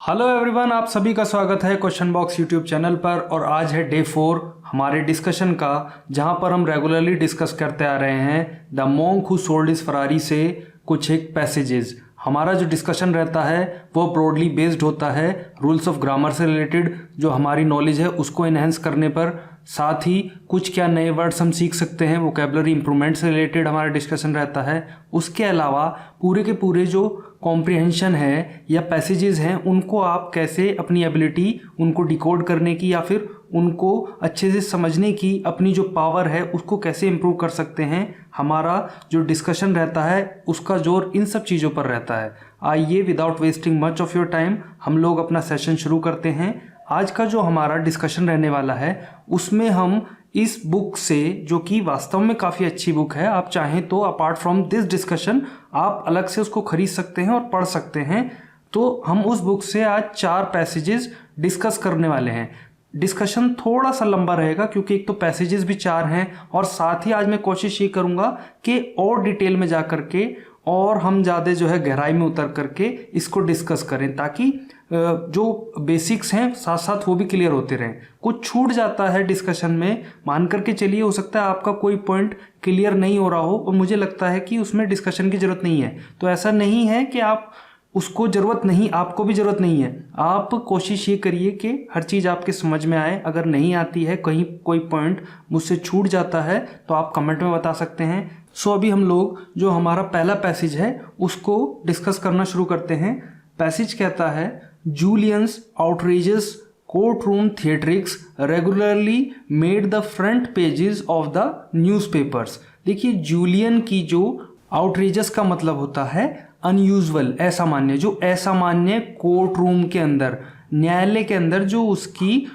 Hello everyone, आप सभी का स्वागत है क्वेश्चन बॉक्स यूट्यूब चैनल पर। और आज है डे 4 हमारे डिस्कशन का, जहां पर हम रेगुलरली डिस्कस करते आ रहे हैं the monk who sold his Ferrari से कुछ एक पैसेजेस। हमारा जो डिस्कशन रहता है वो ब्रॉडली बेस्ड होता है रूल्स ऑफ ग्रामर से रिलेटेड, जो हमारी नॉलेज है उसको इन्हेंस करने पर, साथ ही कुछ क्या नए वर्ड्स हम सीख सकते हैं, वोकेबलरी इंप्रूवमेंट से रिलेटेड हमारा डिस्कशन रहता है। उसके अलावा पूरे के पूरे जो कॉम्प्रिहेंशन है या पैसेजेस हैं उनको आप कैसे अपनी एबिलिटी उनको डिकोड करने की या फिर उनको अच्छे से समझने की अपनी जो पावर है उसको कैसे इम्प्रूव कर सकते हैं, हमारा जो डिस्कशन रहता है उसका जोर इन सब चीज़ों पर रहता है। आइए without wasting much of your time हम लोग अपना सेशन शुरू करते हैं। आज का जो हमारा डिस्कशन रहने वाला है उसमें हम इस बुक से, जो कि वास्तव में काफ़ी अच्छी बुक है, आप चाहें तो अपार्ट फ्रॉम दिस डिस्कशन आप अलग से उसको खरीद सकते हैं और पढ़ सकते हैं। तो हम उस बुक से आज 4 पैसेजेस डिस्कस करने वाले हैं। डिस्कशन थोड़ा सा लंबा रहेगा क्योंकि एक तो पैसेजेस भी 4 हैं और साथ ही आज मैं कोशिश ये करूँगा कि और डिटेल में जा करके और हम ज़्यादा जो है गहराई में उतर करके इसको डिस्कस करें, ताकि जो बेसिक्स हैं साथ साथ वो भी क्लियर होते रहें। कुछ छूट जाता है डिस्कशन में, मान करके चलिए, हो सकता है आपका कोई पॉइंट क्लियर नहीं हो रहा हो और मुझे लगता है कि उसमें डिस्कशन की ज़रूरत नहीं है। तो ऐसा नहीं है कि आप उसको ज़रूरत नहीं, आपको भी ज़रूरत नहीं है। आप कोशिश ये करिए कि हर चीज़ आपके समझ में आए। अगर नहीं आती है, कहीं कोई पॉइंट मुझसे छूट जाता है तो आप कमेंट में बता सकते हैं। सो अभी हम लोग जो हमारा पहला पैसेज है उसको डिस्कस करना शुरू करते हैं। पैसेज कहता है, juliennes outrageous court room theatrics regularly made the front pages of the newspapers. देखिए, जूलियन की जो आउटरेजस का मतलब होता है अनयूजुअल, असामान्य। जो असामान्य कोर्ट रूम के अंदर, न्यायालय के अंदर जो उसकी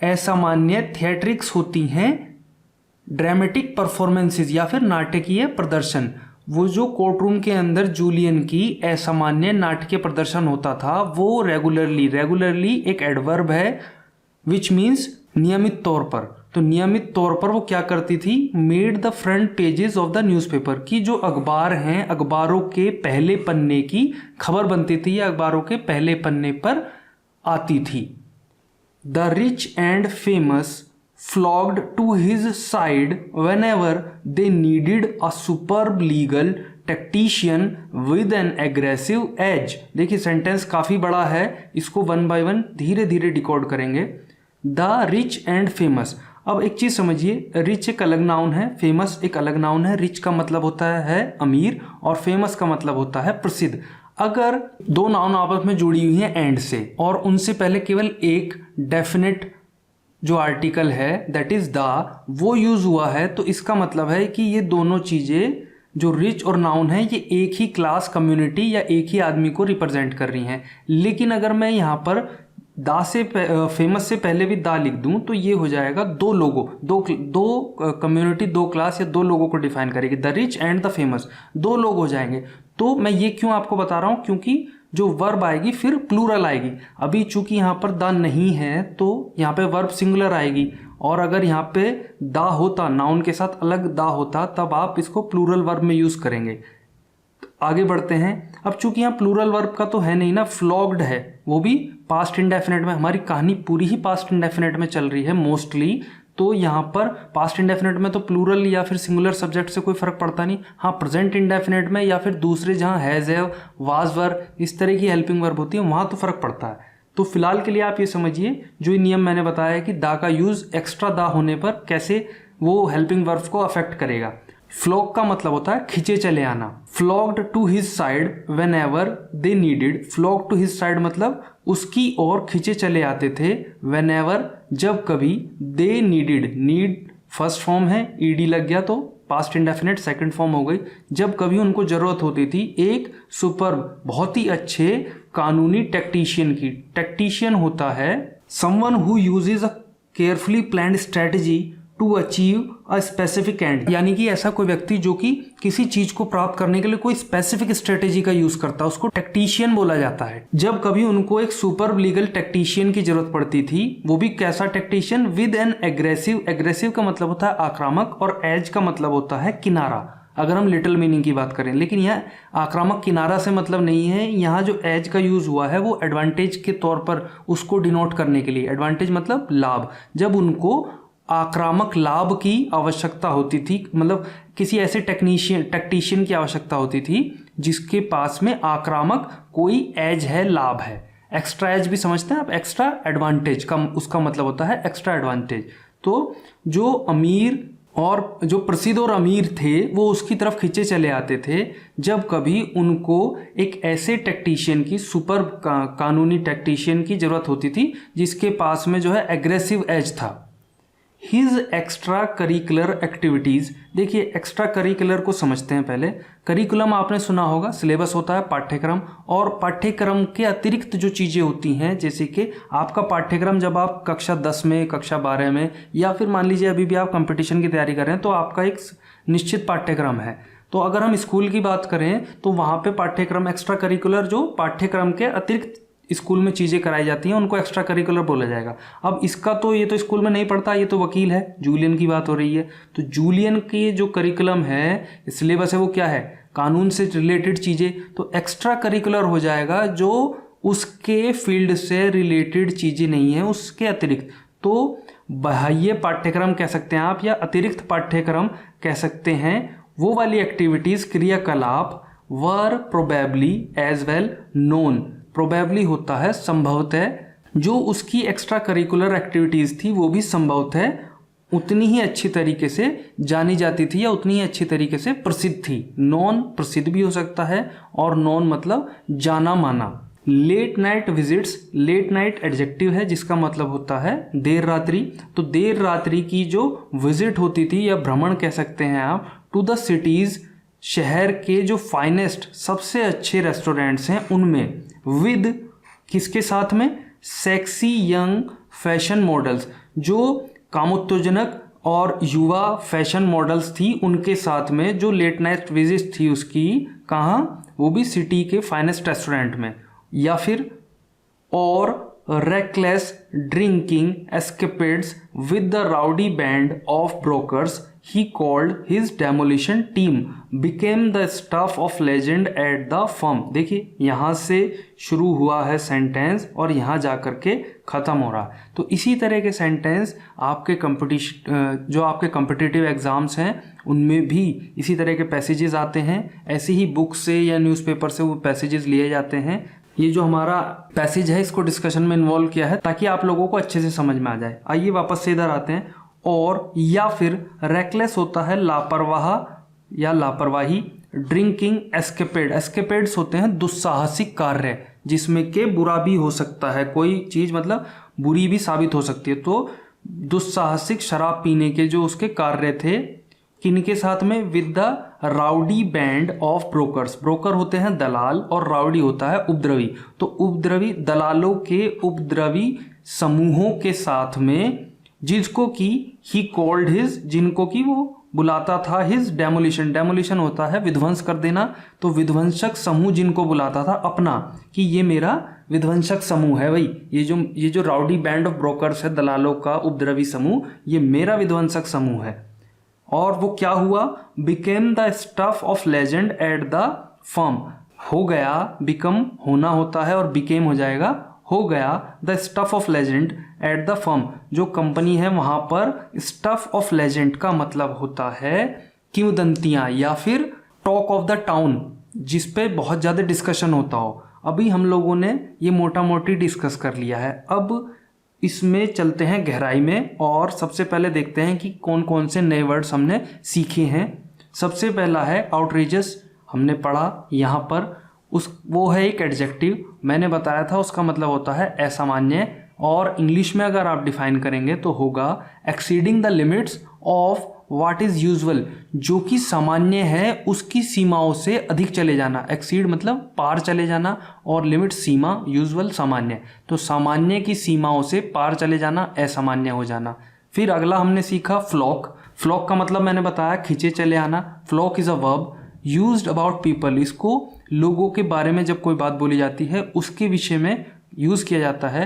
असामान्य थिएट्रिक्स होती हैं, ड्रामेटिक परफॉर्मेंसेस या फिर नाटकीय प्रदर्शन, वो जो कोर्ट रूम के अंदर जूलियन की असामान्य नाटकीय प्रदर्शन होता था वो रेगुलरली एक एडवर्ब है विच मीन्स नियमित तौर पर। तो नियमित तौर पर वो क्या करती थी, made the front pages of the newspaper, की जो अखबार हैं अखबारों के पहले पन्ने की खबर बनती थी या अखबारों के पहले पन्ने पर आती थी। The rich and famous flogged to his side whenever they needed a superb legal tactician with an aggressive edge। देखिए, सेंटेंस काफ़ी बड़ा है, इसको वन बाय वन धीरे धीरे डिकोड करेंगे। द रिच एंड फेमस, अब एक चीज़ समझिए, रिच एक अलग नाउन है, फेमस एक अलग नाउन है। रिच का मतलब होता है अमीर और फेमस का मतलब होता है प्रसिद्ध। अगर दो नाउन आपस में जुड़ी हुई हैं एंड से और उनसे पहले केवल एक डेफिनेट जो आर्टिकल है दैट इज द, वो यूज हुआ है, तो इसका मतलब है कि ये दोनों चीजें जो रिच और नाउन है ये एक ही क्लास, कम्युनिटी या एक ही आदमी को रिप्रेजेंट कर रही हैं। लेकिन अगर मैं यहाँ पर दा से फेमस से पहले भी दा लिख दूं तो ये हो जाएगा दो लोगों, दो कम्युनिटी, दो क्लास या दो लोगों को डिफाइन करेगी। The rich and the famous, दो लोग हो जाएंगे। तो मैं ये क्यों आपको बता रहा हूँ, क्योंकि जो वर्ब आएगी फिर प्लूरल आएगी। अभी चूंकि यहाँ पर द नहीं है तो यहाँ पे वर्ब सिंगुलर आएगी, और अगर यहाँ पे दा होता, नाउन के साथ अलग दा होता, तब आप इसको प्लूरल वर्ब में यूज करेंगे। तो आगे बढ़ते हैं। अब चूंकि यहाँ प्लूरल वर्ब का तो है नहीं ना, फ्लॉग्ड है, वो भी पास्ट इंडेफिनेट में। हमारी कहानी पूरी ही पास्ट इंडेफिनेट में चल रही है मोस्टली, तो यहाँ पर पास्ट इंडेफिनेट में तो प्लूरल या फिर सिंगुलर सब्जेक्ट से कोई फर्क पड़ता नहीं। हाँ, प्रेजेंट इंडेफिनेट में या फिर दूसरे जहाँ हैज हैव, वाज वर, इस तरह की हेल्पिंग वर्ब होती है, वहाँ तो फर्क पड़ता है। तो फिलहाल के लिए आप ये समझिए, जो नियम मैंने बताया है कि दा का यूज एक्स्ट्रा दा होने पर कैसे वो हेल्पिंग वर्ब को अफेक्ट करेगा। फ्लॉग का मतलब होता है खींचे चले आना। Flogged to his side whenever they needed, flog to his side मतलब उसकी ओर खींचे चले आते थे, वेन एवर जब कभी, they needed, need first form है, ईडी लग गया तो पास्ट इंडेफिनेट सेकंड फॉर्म हो गई, जब कभी उनको जरूरत होती थी एक सुपर्ब, बहुत ही अच्छे कानूनी टैक्टिशियन की। टैक्टिशियन होता है someone who uses a carefully planned strategy to achieve a specific end, यानी कि ऐसा कोई व्यक्ति जो कि किसी चीज को प्राप्त करने के लिए कोई स्पेसिफिक स्ट्रेटेजी का यूज करता है, उसको टैक्टिशियन बोला जाता है। जब कभी उनको एक सुपर लीगल टैक्टिशियन की जरूरत पड़ती थी, वो भी कैसा tactician, with N aggressive, aggressive का मतलब होता है आक्रामक और एज का मतलब होता है किनारा। अगर हम लिटिल मीनिंग की बात करें। लेकिन यह आक्रामक किनारा से मतलब नहीं है, यहाँ जो एज का यूज़ हुआ है वो एडवांटेज के तौर पर उसको डिनोट करने के लिए। एडवांटेज मतलब लाभ, जब उनको आक्रामक लाभ की आवश्यकता होती थी, मतलब किसी ऐसे टैक्टिशियन की आवश्यकता होती थी जिसके पास में आक्रामक कोई एज है, लाभ है। एक्स्ट्रा एज भी समझते हैं आप, एक्स्ट्रा एडवांटेज का उसका मतलब होता है एक्स्ट्रा एडवांटेज। तो जो अमीर और जो प्रसिद्ध और अमीर थे वो उसकी तरफ खींचे चले आते थे जब कभी उनको एक ऐसे टैक्टिशियन की, सुपर कानूनी टैक्टिशियन की ज़रूरत होती थी जिसके पास में जो है एग्रेसिव एज था। हिज एक्स्ट्रा करिकुलर एक्टिविटीज़, देखिए एक्स्ट्रा करिकुलर को समझते हैं पहले। करिकुलम आपने सुना होगा, सिलेबस होता है पाठ्यक्रम, और पाठ्यक्रम के अतिरिक्त जो चीज़ें होती हैं, जैसे कि आपका पाठ्यक्रम जब आप कक्षा 10 में, कक्षा 12 में, या फिर मान लीजिए अभी भी आप कंपटीशन की तैयारी कर रहे हैं तो आपका एक निश्चित पाठ्यक्रम है। तो अगर हम स्कूल की बात करें तो वहाँ पे पाठ्यक्रम, एक्स्ट्रा करिकुलर जो पाठ्यक्रम के अतिरिक्त स्कूल में चीज़ें कराई जाती हैं उनको एक्स्ट्रा करिकुलर बोला जाएगा। अब इसका तो ये तो स्कूल में नहीं पढ़ता, ये तो वकील है, जूलियन की बात हो रही है। तो जूलियन के जो करिकुलम है, सिलेबस है, वो क्या है, कानून से रिलेटेड चीज़ें। तो एक्स्ट्रा करिकुलर हो जाएगा जो उसके फील्ड से रिलेटेड चीज़ें नहीं हैं, उसके अतिरिक्त। तो बाह्य पाठ्यक्रम कह सकते हैं आप, या अतिरिक्त पाठ्यक्रम कह सकते हैं। वो वाली एक्टिविटीज़, क्रियाकलाप, were probably as well known, probably होता है संभवतः, जो उसकी एक्स्ट्रा करिकुलर एक्टिविटीज़ थी वो भी संभवतः उतनी ही अच्छी तरीके से जानी जाती थी या उतनी ही अच्छी तरीके से प्रसिद्ध थी। नॉन प्रसिद्ध भी हो सकता है, और नॉन मतलब जाना माना। Late night visits, late night adjective है जिसका मतलब होता है देर रात्रि। तो देर रात्रि की जो विजिट होती थी या भ्रमण कह सकते हैं आप, टू द सिटीज़, शहर के जो फाइनेस्ट, सबसे अच्छे रेस्टोरेंट्स हैं उनमें, विद किसके साथ में, सेक्सी यंग फैशन मॉडल्स, जो कामोत्तेजनक और युवा फैशन मॉडल्स थी उनके साथ में जो लेट नाइट विजिट थी उसकी, कहाँ, वो भी सिटी के फाइनेस्ट रेस्टोरेंट में। या फिर और reckless drinking escapades with the rowdy band of brokers he called his demolition team became the stuff of legend at the firm। देखिए यहाँ से शुरू हुआ है सेंटेंस और यहाँ जा कर के ख़त्म हो रहा है। तो इसी तरह के सेंटेंस आपके जो आपके कॉम्पिटिटिव एग्ज़ाम्स हैं उनमें भी इसी तरह के पैसेजेस आते हैं। ऐसी ही बुक से या न्यूज़पेपर से वो पैसेजेस लिए जाते हैं। ये जो हमारा पैसेज है इसको डिस्कशन में इन्वॉल्व किया है ताकि आप लोगों को अच्छे से समझ में आ जाए। आइए वापस से इधर आते हैं। और या फिर रेकलेस होता है लापरवाह या लापरवाही। ड्रिंकिंग एस्केपेड, एस्केपेड्स होते हैं दुस्साहसिक कार्य जिसमें के बुरा भी हो सकता है, कोई चीज़ मतलब बुरी भी साबित हो सकती है। तो दुस्साहसिक शराब पीने के जो उसके कार्य थे, किनके साथ में, with the rowdy band of brokers. Broker होते हैं दलाल और राउडी होता है उपद्रवी। तो उपद्रवी दलालों के उपद्रवी समूहों के साथ में, जिसको कि ही कॉल्ड हिज, जिनको कि वो बुलाता था, हिज डेमोलिशन। डेमोलिशन होता है विध्वंस कर देना। तो विध्वंसक समूह जिनको बुलाता था अपना, कि ये मेरा विध्वंसक समूह है भाई, ये जो राउडी बैंड ऑफ ब्रोकर्स है, दलालों का उपद्रवी समूह, ये मेरा विध्वंसक समूह है। और वो क्या हुआ, became the stuff of legend eight the firm. हो गया, बिकम होना होता है और बिकेम हो जाएगा, हो गया the stuff of legend eight the firm. जो कंपनी है वहां पर स्टफ ऑफ लेजेंड का मतलब होता है किंवदंतियां या फिर टॉक ऑफ द टाउन, जिस पे बहुत ज़्यादा डिस्कशन होता हो। अभी हम लोगों ने ये मोटा मोटी डिस्कस कर लिया है। अब इसमें चलते हैं गहराई में और सबसे पहले देखते हैं कि कौन कौन से नए वर्ड्स हमने सीखे हैं। सबसे पहला है आउटरीजस, हमने पढ़ा यहाँ पर। वो है एक एडजेक्टिव, मैंने बताया था उसका मतलब होता है असामान्य, और इंग्लिश में अगर आप डिफाइन करेंगे तो होगा exceeding the limits of what is usual, जो कि सामान्य है उसकी सीमाओं से अधिक चले जाना। एक्सीड मतलब पार चले जाना और लिमिट सीमा, यूजुअल सामान्य। तो सामान्य की सीमाओं से पार चले जाना, असामान्य हो जाना। फिर अगला हमने सीखा फ्लॉक। फ्लॉक का मतलब मैंने बताया खींचे चले आना। Flock is a verb used about people. इसको लोगों के बारे में जब कोई बात बोली जाती है उसके विषय में यूज़ किया जाता है।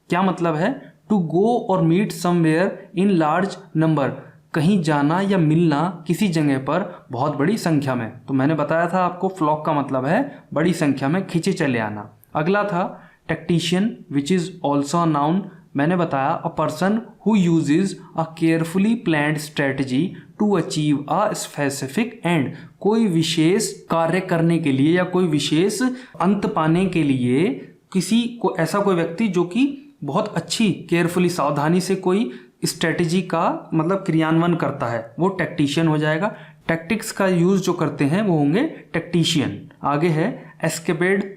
क्या मतलब है, टू गो और meet somewhere in large number, कहीं जाना या मिलना किसी जगह पर बहुत बड़ी संख्या में। तो मैंने बताया था आपको फ्लॉक का मतलब है बड़ी संख्या में खींचे चले आना। अगला था tactician which is also a noun. मैंने बताया a person who uses a carefully planned strategy to achieve a specific end. कोई विशेष कार्य करने के लिए या कोई विशेष अंत पाने के लिए किसी को, ऐसा कोई व्यक्ति जो कि बहुत अच्छी केयरफुली सावधानी से कोई स्ट्रेटजी का मतलब क्रियान्वयन करता है, वो टैक्टिशियन हो जाएगा। टैक्टिक्स का यूज जो करते हैं वो होंगे टैक्टिशियन। आगे है एस्केपेड।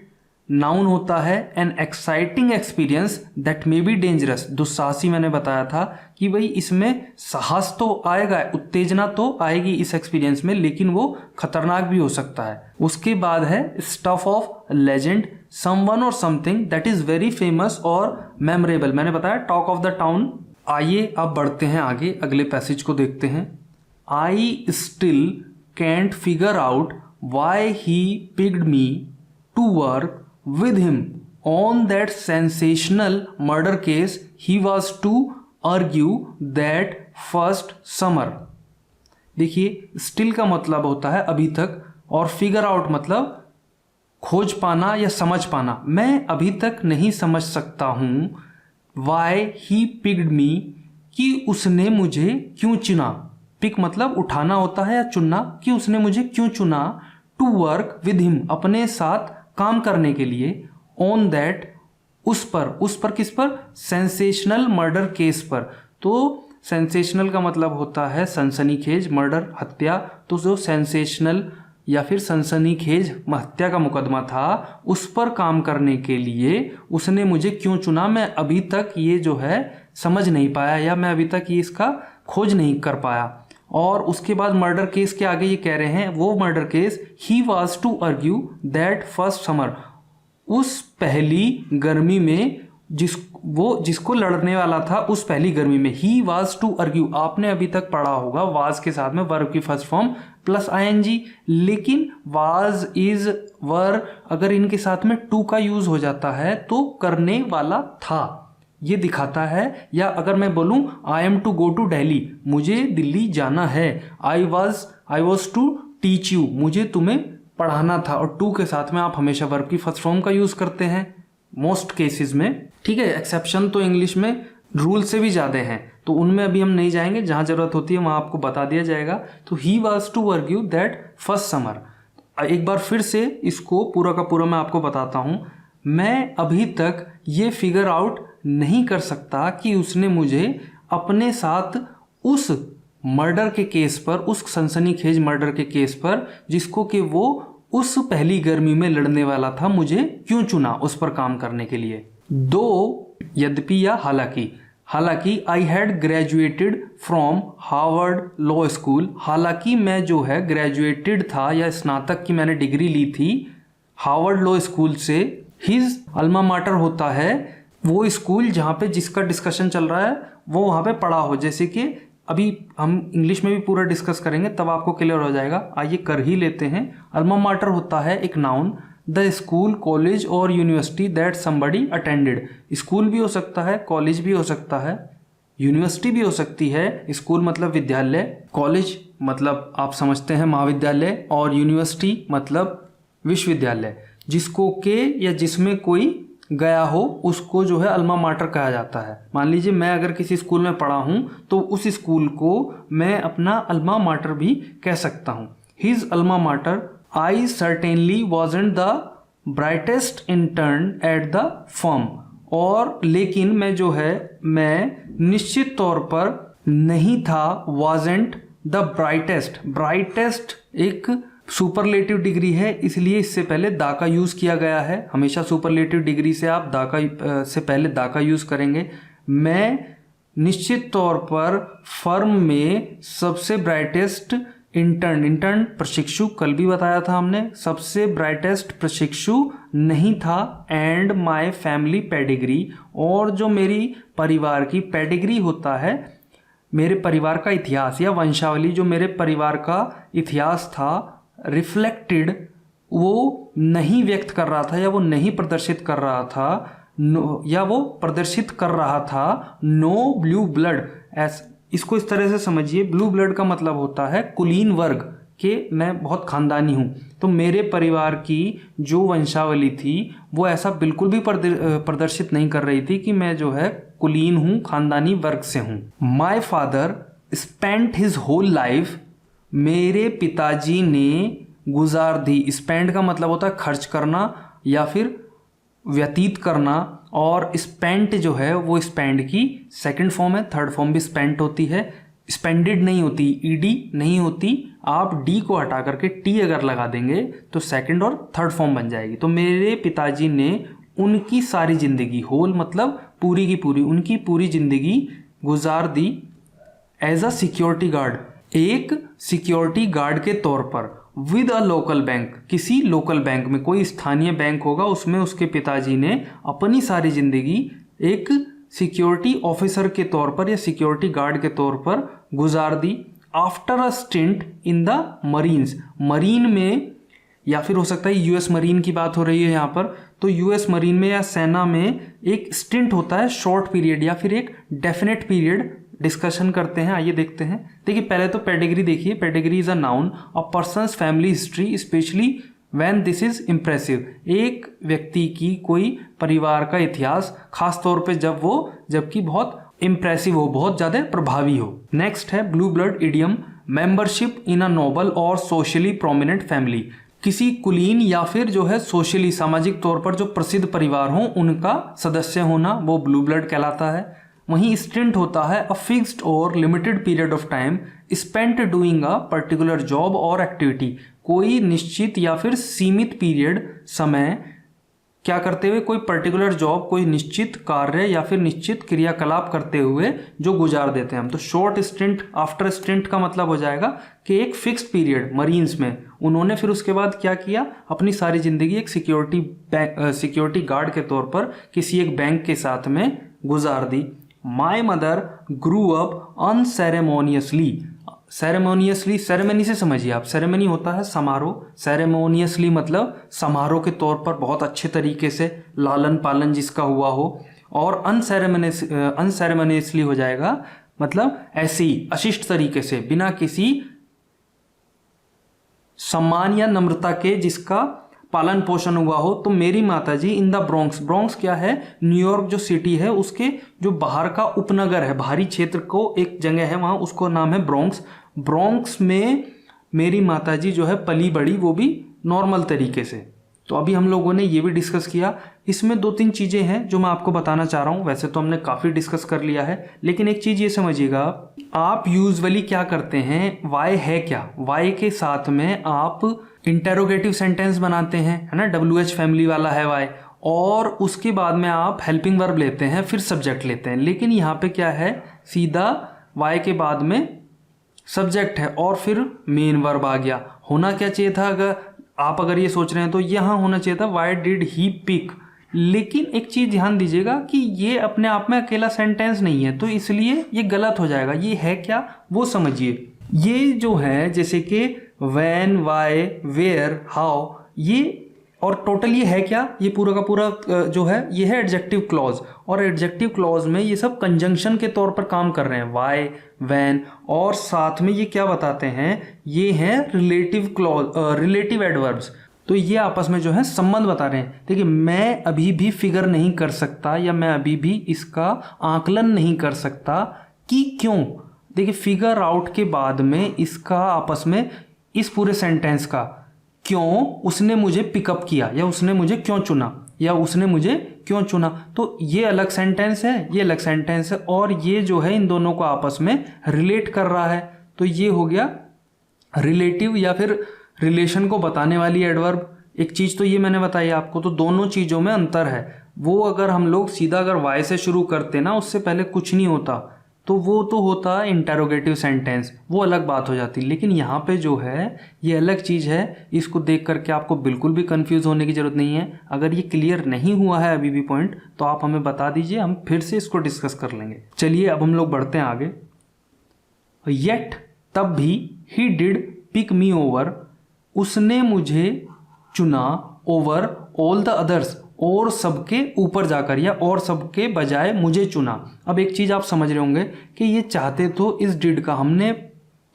नाउन होता है an exciting experience that may be dangerous. दुस्साहसी मैंने बताया था कि भाई इसमें साहस तो आएगा, उत्तेजना तो आएगी इस एक्सपीरियंस में, लेकिन वो खतरनाक भी हो सकता है। उसके बाद है स्टफ ऑफ लेजेंड, समवन और something that is very famous और मेमोरेबल। मैंने बताया टॉक ऑफ द टाउन। आइए अब बढ़ते हैं आगे, अगले पैसेज को देखते हैं। I still can't figure out why he picked me to work with him on that sensational murder case he was to argue that first summer। देखिए स्टिल का मतलब होता है अभी तक और फिगर आउट मतलब खोज पाना या समझ पाना। मैं अभी तक नहीं समझ सकता हूँ वाई ही पिक्ड मी कि उसने मुझे क्यों चुना। पिक मतलब उठाना होता है या चुनना, कि उसने मुझे क्यों चुना। टू वर्क विद हिम अपने साथ काम करने के लिए। ऑन दैट उस पर किस पर, सेंसेशनल मर्डर केस पर। तो सेंसेशनल का मतलब होता है सनसनीखेज, मर्डर हत्या। तो जो सेंसेशनल या फिर सनसनीखेज हत्या का मुकदमा था उस पर काम करने के लिए उसने मुझे क्यों चुना, मैं अभी तक ये जो है समझ नहीं पाया या मैं अभी तक ये इसका खोज नहीं कर पाया। और उसके बाद मर्डर केस के आगे ये कह रहे हैं वो murder case he was to argue that first summer, उस पहली गर्मी में जिसको लड़ने वाला था उस पहली गर्मी में। ही वॉज टू आर्ग्यू, आपने अभी तक पढ़ा होगा वाज के साथ में वर्ब की फर्स्ट फॉर्म प्लस आईएनजी, लेकिन वाज इज वर अगर इनके साथ में टू का यूज हो जाता है तो करने वाला था ये दिखाता है। या अगर मैं बोलूं I am to go to Delhi, मुझे दिल्ली जाना है। I was to teach you, मुझे तुम्हें पढ़ाना था। और टू के साथ में आप हमेशा वर्ब की फर्स्ट फॉर्म का यूज करते हैं मोस्ट केसेस में, ठीक है। एक्सेप्शन तो इंग्लिश में रूल से भी ज़्यादा हैं, तो उनमें अभी हम नहीं जाएंगे, जहाँ जरूरत होती है वहाँ आपको बता दिया जाएगा। तो he was to argue that first summer. एक बार फिर से इसको पूरा का पूरा मैं आपको बताता हूँ। मैं अभी तक ये फिगर आउट नहीं कर सकता कि उसने मुझे अपने साथ उस मर्डर के केस पर, उस सनसनीखेज मर्डर के केस पर जिसको कि वो उस पहली गर्मी में लड़ने वाला था, मुझे क्यों चुना उस पर काम करने के लिए। दो यद्यपि या हालांकि I had graduated from Harvard law school, हालांकि मैं जो है ग्रेजुएटेड था या स्नातक की मैंने डिग्री ली थी हार्वर्ड लॉ स्कूल से। हिज अल्मा माटर होता है वो स्कूल जहाँ पे जिसका डिस्कशन चल रहा है वो वहाँ पे पढ़ा हो। जैसे कि अभी हम इंग्लिश में भी पूरा डिस्कस करेंगे तब आपको क्लियर हो जाएगा, आइए कर ही लेते हैं। अल्मा माटर होता है एक नाउन, द स्कूल कॉलेज और university that somebody attended. School भी हो सकता है, कॉलेज भी हो सकता है, यूनिवर्सिटी भी हो सकती है। स्कूल मतलब विद्यालय, कॉलेज मतलब आप समझते हैं महाविद्यालय, और यूनिवर्सिटी मतलब विश्वविद्यालय। जिसको के या जिसमें कोई गया हो उसको जो है अल्मा माटर कहा जाता है। मान लीजिए मैं अगर किसी स्कूल में पढ़ा हूँ तो उस स्कूल को मैं अपना अल्मा माटर भी कह सकता हूँ। His alma mater, I certainly wasn't the brightest intern at the firm. और लेकिन मैं जो है मैं निश्चित तौर पर नहीं था, वॉजंट द ब्राइटेस्ट एक सुपरलेटिव डिग्री है, इसलिए इससे पहले दा का यूज किया गया है। हमेशा सुपरलेटिव डिग्री से आप दा का से पहले दा का यूज करेंगे। मैं निश्चित तौर पर फर्म में सबसे ब्राइटेस्ट इंटर्न प्रशिक्षु, कल भी बताया था हमने, सबसे ब्राइटेस्ट प्रशिक्षु नहीं था। एंड माय फैमिली पेडिग्री, और जो मेरी परिवार की पेडिग्री होता है, मेरे परिवार का इतिहास या वंशावली, जो मेरे परिवार का इतिहास था, रिफ्लेक्टेड वो नहीं व्यक्त कर रहा था या वो नहीं प्रदर्शित कर रहा था, या वो प्रदर्शित कर रहा था नो ब्लू ब्लड, इसको इस तरह से समझिए, ब्लू ब्लड का मतलब होता है कुलीन वर्ग कि मैं बहुत खानदानी हूँ। तो मेरे परिवार की जो वंशावली थी वो ऐसा बिल्कुल भी प्रदर्शित नहीं कर रही थी कि मैं जो है कुलीन हूँ, खानदानी वर्ग से हूँ। My father spent his whole life, मेरे पिताजी ने गुजार दी। स्पेंड का मतलब होता है खर्च करना या फिर व्यतीत करना, और स्पेंट जो है वो स्पेंड की सेकंड फॉर्म है, थर्ड फॉर्म भी स्पेंट होती है, स्पेंडेड नहीं होती, ईडी नहीं होती। आप डी को हटा करके टी अगर लगा देंगे तो सेकंड और थर्ड फॉर्म बन जाएगी। तो मेरे पिताजी ने उनकी सारी जिंदगी, होल मतलब पूरी की पूरी, उनकी पूरी जिंदगी गुजार दी एज अ सिक्योरिटी गार्ड, एक सिक्योरिटी गार्ड के तौर पर, विद अ लोकल बैंक, किसी लोकल बैंक में, कोई स्थानीय बैंक होगा उसमें उसके पिताजी ने अपनी सारी जिंदगी एक सिक्योरिटी ऑफिसर के तौर पर या सिक्योरिटी गार्ड के तौर पर गुजार दी। After a stint in the marines, marine में, या फिर हो सकता है यूएस मरीन की बात हो रही है यहाँ पर, तो यूएस मरीन में या सेना में एक स्टिंट होता है शॉर्ट पीरियड या फिर एक डेफिनेट पीरियड। डिस्कशन करते हैं, आइए देखते हैं। देखिए पहले तो पेडिग्री देखिए, pedigree is a noun, a persons family history specially when this is impressive, एक व्यक्ति की कोई परिवार का इतिहास खास तौर पे जबकि बहुत इम्प्रेसिव हो, बहुत ज्यादा प्रभावी हो। नेक्स्ट है blue blood idiom, membership in a Nobel और सोशली प्रोमिनेंट फैमिली, किसी कुलीन या फिर जो है सोशली सामाजिक तौर पर जो प्रसिद्ध परिवार हो उनका सदस्य होना, वो ब्लू ब्लड कहलाता है। वहीं स्टिंट होता है अ फिक्स्ड और limited period of time spent doing a particular job और एक्टिविटी, कोई निश्चित या फिर सीमित पीरियड समय क्या करते हुए कोई पर्टिकुलर जॉब, कोई निश्चित कार्य या फिर निश्चित क्रियाकलाप करते हुए जो गुजार देते हैं हम। तो शॉर्ट स्टिंट, आफ्टर स्टिंट का मतलब हो जाएगा कि एक फिक्स्ड पीरियड मरीन्स में उन्होंने फिर उसके बाद क्या किया, अपनी सारी जिंदगी एक सिक्योरिटी गार्ड के तौर पर किसी एक बैंक के साथ में गुजार दी। My mother grew up unceremoniously, ceremoniously, ceremony से समझिए आप, सेरेमनी होता है समारोह, सेरेमोनियसली मतलब समारोह के तौर पर बहुत अच्छे तरीके से लालन पालन जिसका हुआ हो, और अनसेरेमोनियसली हो जाएगा मतलब ऐसे ही अशिष्ट तरीके से, बिना किसी सम्मान या नम्रता के जिसका पालन पोषण हुआ हो। तो मेरी माताजी इन द ब्रोंक्स, ब्रोंक्स क्या है, न्यूयॉर्क जो सिटी है उसके जो बाहर का उपनगर है, बाहरी क्षेत्र को एक जगह है वहां, उसको नाम है ब्रोंक्स। ब्रोंक्स में मेरी माताजी जो है पली बड़ी, वो भी नॉर्मल तरीके से। तो अभी हम लोगों ने ये भी डिस्कस किया। इसमें दो तीन चीज़ें हैं जो मैं आपको बताना चाह रहा हूँ। वैसे तो हमने काफ़ी डिस्कस कर लिया है, लेकिन एक चीज़ ये समझिएगा, आप यूजुअली क्या करते हैं, वाई है क्या, वाई के साथ में आप इंटेरोगेटिव सेंटेंस बनाते हैं, है ना, WH फैमिली वाला है वाई, और उसके बाद में आप हेल्पिंग वर्ब लेते हैं, फिर सब्जेक्ट लेते हैं। लेकिन यहाँ पे क्या है, सीधा वाई के बाद में सब्जेक्ट है और फिर मेन वर्ब आ गया। होना क्या चाहिए था, अगर ये सोच रहे हैं तो यहाँ होना चाहिए था वाई डिड ही पिक। लेकिन एक चीज़ ध्यान दीजिएगा कि ये अपने आप में अकेला सेंटेंस नहीं है, तो इसलिए ये गलत हो जाएगा। ये है क्या वो समझिए। ये जो है जैसे कि व्हेन, वाई, वेयर, हाउ, ये और टोटल ये है क्या, ये पूरा का पूरा जो है ये है एडजेक्टिव क्लॉज, और एडजेक्टिव क्लॉज में ये सब कंजंक्शन के तौर पर काम कर रहे हैं, वाई, व्हेन, और साथ में ये क्या बताते हैं, ये हैं रिलेटिव क्लॉज, रिलेटिव एडवर्ब्स। तो ये आपस में जो है संबंध बता रहे हैं। देखिए मैं अभी भी फिगर नहीं कर सकता या मैं अभी भी इसका आकलन नहीं कर सकता कि क्यों। देखिए फिगर आउट के बाद में इसका आपस में इस पूरे सेंटेंस का क्यों उसने मुझे पिकअप किया, या उसने मुझे क्यों चुना, या उसने मुझे क्यों चुना, तो ये अलग सेंटेंस है, ये अलग सेंटेंस है, और ये जो है इन दोनों को आपस में रिलेट कर रहा है। तो ये हो गया रिलेटिव या फिर रिलेशन को बताने वाली एडवर्ब। एक चीज़ तो ये मैंने बताई आपको, तो दोनों चीज़ों में अंतर है। वो अगर हम लोग सीधा अगर वाई से शुरू करते ना, उससे पहले कुछ नहीं होता, तो वो तो होता इंटेरोगेटिव सेंटेंस, वो अलग बात हो जाती। लेकिन यहाँ पे जो है ये अलग चीज़ है, इसको देख करके आपको बिल्कुल भी कंफ्यूज होने की ज़रूरत नहीं है। अगर ये क्लियर नहीं हुआ है अभी भी पॉइंट, तो आप हमें बता दीजिए, हम फिर से इसको डिस्कस कर लेंगे। चलिए अब हम लोग बढ़ते हैं आगे। येट तब भी he did pick me over, उसने मुझे चुना, ओवर ऑल द अदर्स, और सबके ऊपर जाकर या और सबके बजाय मुझे चुना। अब एक चीज़ आप समझ रहे होंगे कि ये चाहते तो इस डिड का, हमने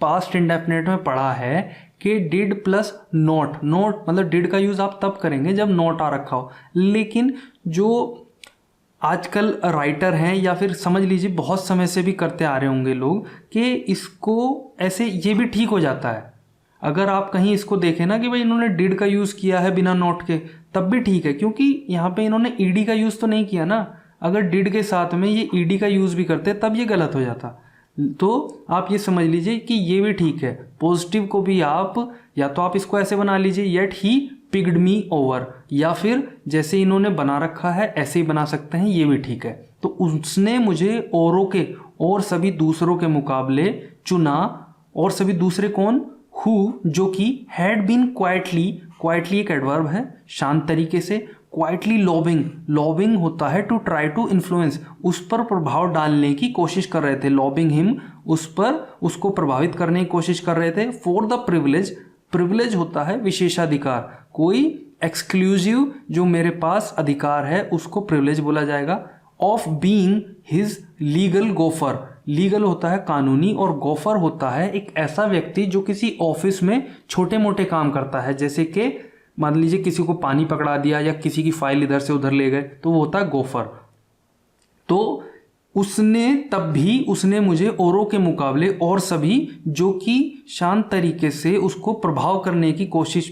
पास्ट इंडेफिनिट में पढ़ा है कि डिड प्लस नॉट, नॉट मतलब डिड का यूज़ आप तब करेंगे जब नॉट आ रखा हो। लेकिन जो आजकल राइटर हैं या फिर समझ लीजिए बहुत समय से भी करते आ रहे होंगे लोग कि इसको ऐसे ये भी ठीक हो जाता है। अगर आप कहीं इसको देखें ना कि भाई इन्होंने डिड का यूज़ किया है बिना नॉट के, तब भी ठीक है, क्योंकि यहाँ पे इन्होंने ईडी का यूज़ तो नहीं किया ना। अगर डिड के साथ में ये ईडी का यूज़ भी करते तब ये गलत हो जाता। तो आप ये समझ लीजिए कि ये भी ठीक है। पॉजिटिव को भी आप या तो आप इसको ऐसे बना लीजिए येट ही पिग्ड मी ओवर, या फिर जैसे इन्होंने बना रखा है ऐसे ही बना सकते हैं, ये भी ठीक है। तो उसने मुझे औरों के और सभी दूसरों के मुकाबले चुना। और सभी दूसरे कौन? हु, जो कि हैड बीन क्वाइटली, क्वाइटली एक एडवर्ब है, शांत तरीके से, क्वाइटली लॉबिंग, लॉबिंग होता है टू ट्राई टू इन्फ्लुएंस, उस पर प्रभाव डालने की कोशिश कर रहे थे, लॉबिंग हिम, उस पर उसको प्रभावित करने की कोशिश कर रहे थे। फॉर द प्रिविलेज, प्रिविलेज होता है विशेषाधिकार, कोई एक्सक्लूसिव जो मेरे पास अधिकार है उसको प्रिविलेज बोला जाएगा। Of being his legal gofer, legal होता है कानूनी और गोफर होता है एक ऐसा व्यक्ति जो किसी ऑफिस में छोटे मोटे काम करता है, जैसे कि मान लीजिए किसी को पानी पकड़ा दिया या किसी की फाइल इधर से उधर ले गए, तो वो होता है गोफर। तो उसने तब भी उसने मुझे औरों के मुकाबले और सभी जो कि शांत तरीके से उसको प्रभावित करने की कोशिश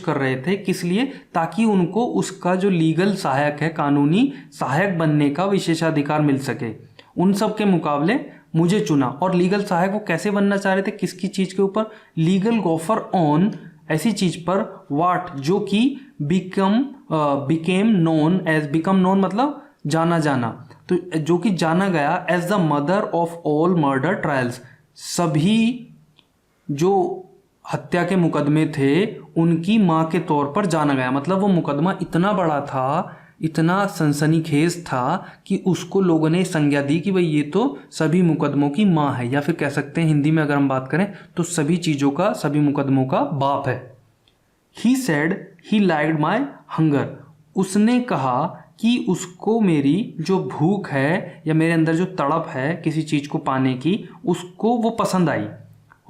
कर रहे थे, किस लिए? ताकि उनको उसका जो लीगल सहायक है, कानूनी सहायक बनने का विशेषाधिकार मिल सके। उन सब के मुकाबले मुझे चुना। और लीगल सहायक वो कैसे बनना चाह रहे थे, किसकी चीज़ के ऊपर? लीगल गोफर ऑन, ऐसी चीज़ पर वाट जो कि became known as, become known मतलब जाना जाना, तो जो कि जाना गया as the mother of all murder trials, सभी जो हत्या के मुकदमे थे उनकी माँ के तौर पर जाना गया। मतलब वो मुकदमा इतना बड़ा था, इतना सनसनीखेज था कि उसको लोगों ने संज्ञा दी कि भाई ये तो सभी मुकदमों की माँ है, या फिर कह सकते हैं हिंदी में अगर हम बात करें तो सभी चीज़ों का, सभी मुकदमों का बाप है। He said he liked my hunger, उसने कहा कि उसको मेरी जो भूख है या मेरे अंदर जो तड़प है किसी चीज़ को पाने की, उसको वो पसंद आई।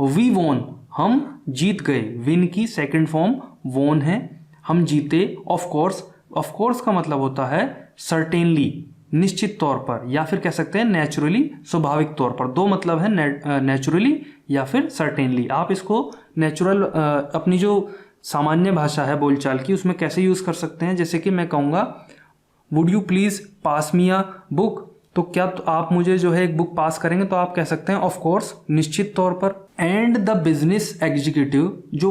वी वोन, हम जीत गए, विन की सेकंड फॉर्म वोन है, हम जीते। ऑफ कोर्स, ऑफ कोर्स का मतलब होता है सर्टेनली, निश्चित तौर पर, या फिर कह सकते हैं नेचुरली, स्वाभाविक तौर पर। दो मतलब है, नेचुरली या फिर सर्टेनली। आप इसको नेचुरल अपनी जो सामान्य भाषा है बोलचाल की उसमें कैसे यूज़ कर सकते हैं, जैसे कि मैं कहूँगा would you please pass me a book, तो क्या तो आप मुझे जो है एक बुक पास करेंगे, तो आप कह सकते हैं ऑफ कोर्स, निश्चित तौर पर। एंड द बिजनेस एग्जीक्यूटिव, जो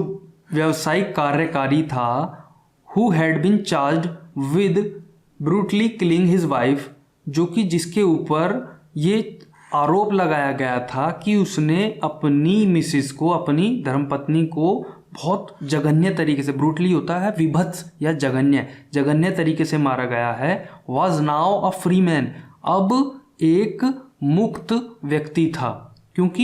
व्यावसायिक कार्यकारी था, who had been charged with brutally killing his wife, जो कि जिसके ऊपर ये आरोप लगाया गया था कि उसने अपनी मिसिस को, अपनी धर्मपत्नी को बहुत जघन्य तरीके से, ब्रूटली होता है विभत्स या जघन्य, जघन्य तरीके से मारा गया है। Was now a free man, अब एक मुक्त व्यक्ति था, क्योंकि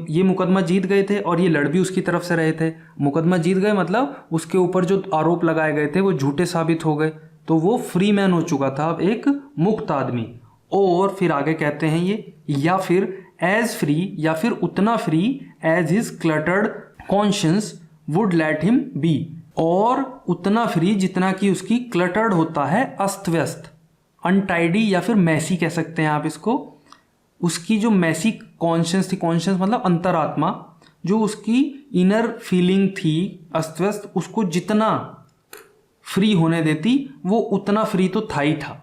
ये मुकदमा जीत गए थे और ये लड़ भी उसकी तरफ से रहे थे। मुकदमा जीत गए मतलब उसके ऊपर जो आरोप लगाए गए थे वो झूठे साबित हो गए, तो वो फ्री मैन हो चुका था, अब एक मुक्त आदमी। और फिर आगे कहते हैं ये, या फिर एज फ्री, या फिर उतना free as his cluttered conscience would let him be, और उतना फ्री जितना कि उसकी क्लटर्ड होता है अस्त व्यस्त, अनटाइडी या फिर मैसी कह सकते हैं आप इसको। उसकी जो मैसी कॉन्शियंस थी, कॉन्शियंस मतलब अंतरात्मा, जो उसकी इनर फीलिंग थी अस्त व्यस्त, उसको जितना फ्री होने देती वो उतना फ्री तो था ही था।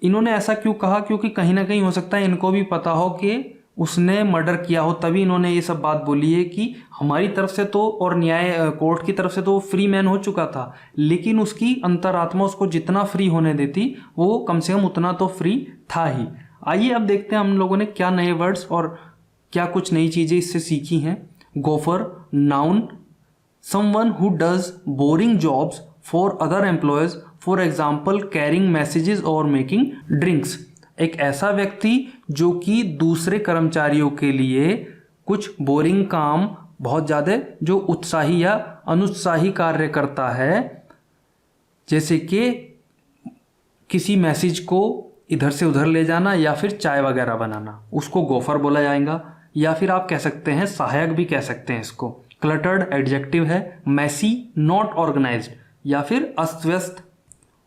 इन्होंने ऐसा क्यों कहा? क्योंकि कहीं ना कहीं हो सकता है इनको भी पता हो कि उसने मर्डर किया हो, तभी इन्होंने ये सब बात बोली है कि हमारी तरफ से तो और न्याय कोर्ट की तरफ से तो फ्री मैन हो चुका था, लेकिन उसकी अंतरात्मा उसको जितना फ्री होने देती वो कम से कम उतना तो फ्री था ही। आइए अब देखते हैं हम लोगों ने क्या नए वर्ड्स और क्या कुछ नई चीज़ें इससे सीखी हैं। Gofer, noun, someone who does boring jobs for other employees, for example carrying messages और मेकिंग ड्रिंक्स, एक ऐसा व्यक्ति जो कि दूसरे कर्मचारियों के लिए कुछ बोरिंग काम, बहुत ज़्यादा जो उत्साही या अनुत्साही कार्य करता है, जैसे कि किसी मैसेज को इधर से उधर ले जाना या फिर चाय वगैरह बनाना, उसको गोफर बोला जाएगा। या फिर आप कह सकते हैं सहायक भी कह सकते हैं इसको। क्लटर्ड एडजेक्टिव है, मैसी नॉट ऑर्गेनाइज्ड या फिर अस्त व्यस्त।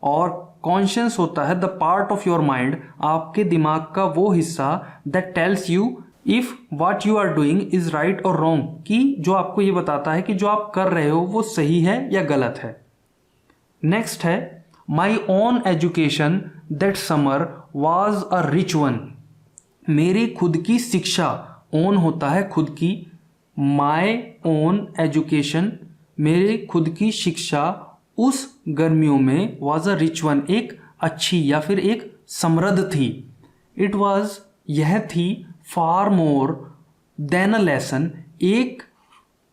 और कॉन्शियस होता है the part of your mind, आपके दिमाग का वो हिस्सा that tells you if what you are doing is right और रॉन्ग, कि जो आपको ये बताता है कि जो आप कर रहे हो वो सही है या गलत है। नेक्स्ट है my own education that summer was a rich one, मेरी खुद की शिक्षा, ओन होता है खुद की, माई ओन एजुकेशन मेरी खुद की शिक्षा उस गर्मियों में वॉज अ रिच वन, एक अच्छी या फिर एक समृद्ध थी। इट वॉज यह थी फार मोर देन अ लेसन, एक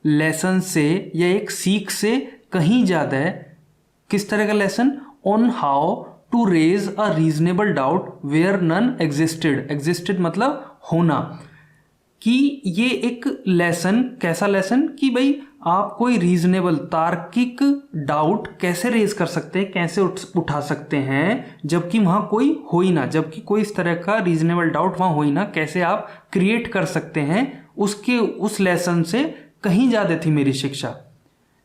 लेसन से या एक सीख से कहीं ज़्यादा है। किस तरह का lesson? On how to raise a reasonable doubt where none existed, existed मतलब होना, कि ये एक लेसन, कैसा लेसन कि भाई आप कोई रीजनेबल तार्किक डाउट कैसे रेज कर सकते हैं, कैसे उठा सकते हैं जबकि वहाँ कोई हो ही ना, जबकि कोई इस तरह का रीजनेबल डाउट वहाँ हो ही ना, कैसे आप क्रिएट कर सकते हैं, उसके उस लेसन से कहीं ज़्यादा थी मेरी शिक्षा।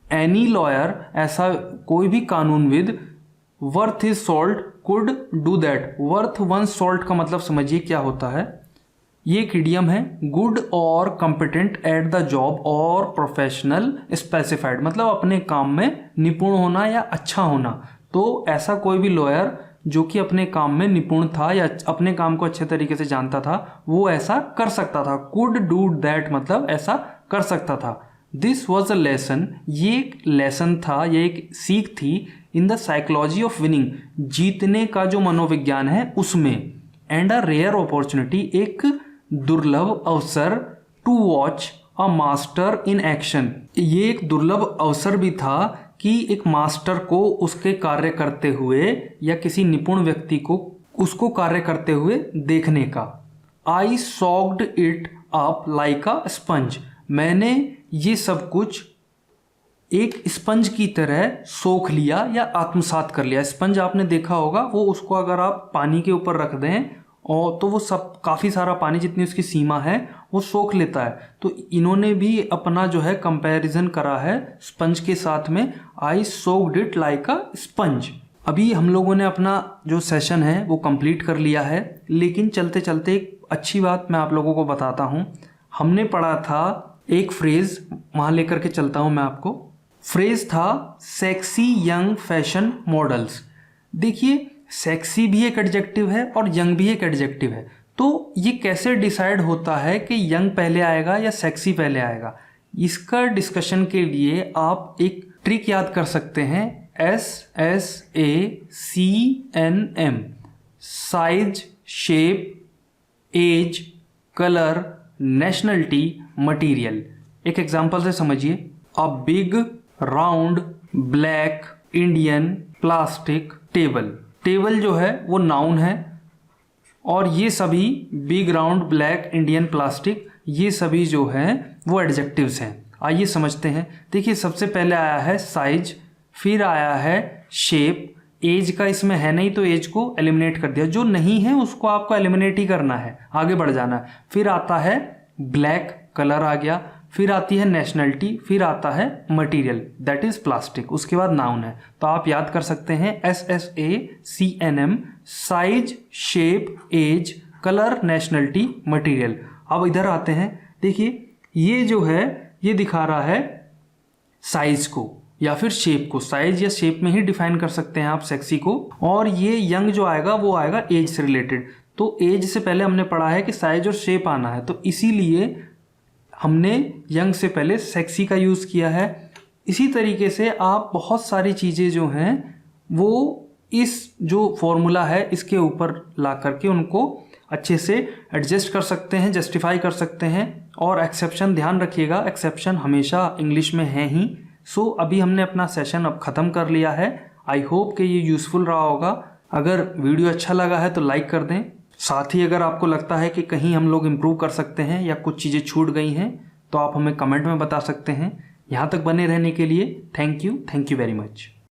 एनी लॉयर, ऐसा कोई भी कानूनविद, worth his salt could do that, worth one salt का मतलब समझिए क्या होता है। ये एक इडियम है, गुड और कॉम्पिटेंट एट द जॉब और प्रोफेशनल स्पेसिफाइड, मतलब अपने काम में निपुण होना या अच्छा होना। तो ऐसा कोई भी लॉयर जो कि अपने काम में निपुण था या अपने काम को अच्छे तरीके से जानता था, वो ऐसा कर सकता था। कुड डू दैट मतलब ऐसा कर सकता था। दिस वॉज अ लेसन, ये एक लेसन था, ये एक सीख थी, in the psychology of winning, जीतने का जो मनोविज्ञान है उसमें, एंड अ रेयर अपॉर्चुनिटी, एक दुर्लभ अवसर, to watch a master in action, ये एक दुर्लभ अवसर भी था कि एक मास्टर को उसके कार्य करते हुए या किसी निपुण व्यक्ति को उसको कार्य करते हुए देखने का। I soaked it up like a sponge, मैंने ये सब कुछ एक स्पंज की तरह सोख लिया या आत्मसात कर लिया। स्पंज आपने देखा होगा, वो उसको अगर आप पानी के ऊपर रख दें और तो वो सब काफ़ी सारा पानी जितनी उसकी सीमा है वो सोख लेता है। तो इन्होंने भी अपना जो है कंपैरिजन करा है स्पंज के साथ में। I soaked it like a sponge. अभी हम लोगों ने अपना जो सेशन है वो कंप्लीट कर लिया है, लेकिन चलते चलते एक अच्छी बात मैं आप लोगों को बताता हूँ। हमने पढ़ा था एक फ्रेज़, वहाँ लेकर के चलता हूँ मैं आपको। फ्रेज़ था सेक्सी यंग फैशन मॉडल्स। देखिए सेक्सी भी एक एडजेक्टिव है और यंग भी एक एडजेक्टिव है, तो ये कैसे डिसाइड होता है कि यंग पहले आएगा या सेक्सी पहले आएगा? इसका डिस्कशन के लिए आप एक ट्रिक याद कर सकते हैं, SSACNM, size, shape, age, colour, nationality, material. एक एग्जांपल से समझिए, a big round black Indian plastic table. Table जो है वो नाउन है और ये सभी big round black Indian plastic, ये सभी जो हैं वो एडजेक्टिव्स हैं। आइए समझते हैं। देखिए सबसे पहले आया है साइज, फिर आया है शेप, एज का इसमें है नहीं तो एज को एलिमिनेट कर दिया, जो नहीं है उसको आपको एलिमिनेट ही करना है, आगे बढ़ जाना है। फिर आता है ब्लैक, कलर आ गया, फिर आती है नेशनलिटी, फिर आता है मटेरियल दैट इज प्लास्टिक, उसके बाद नाउन है। तो आप याद कर सकते हैं SSACNM, size, shape, age, colour, nationality, material. अब इधर आते हैं, देखिए ये जो है ये दिखा रहा है साइज को या फिर शेप को, साइज या शेप में ही डिफाइन कर सकते हैं आप सेक्सी को। और ये यंग जो आएगा वो आएगा एज से रिलेटेड। तो एज से पहले हमने पढ़ा है कि साइज और शेप आना है, तो इसीलिए हमने यंग से पहले सेक्सी का यूज़ किया है। इसी तरीके से आप बहुत सारी चीज़ें जो हैं वो इस जो फॉर्मूला है इसके ऊपर ला करके उनको अच्छे से एडजस्ट कर सकते हैं, जस्टिफाई कर सकते हैं। और एक्सेप्शन ध्यान रखिएगा, एक्सेप्शन हमेशा इंग्लिश में है ही। सो अभी हमने अपना सेशन अब ख़त्म कर लिया है। आई होप कि ये यूज़फुल रहा होगा। अगर वीडियो अच्छा लगा है तो लाइक कर दें। साथ ही अगर आपको लगता है कि कहीं हम लोग इम्प्रूव कर सकते हैं या कुछ चीज़ें छूट गई हैं तो आप हमें कमेंट में बता सकते हैं। यहाँ तक बने रहने के लिए थैंक यू वेरी मच।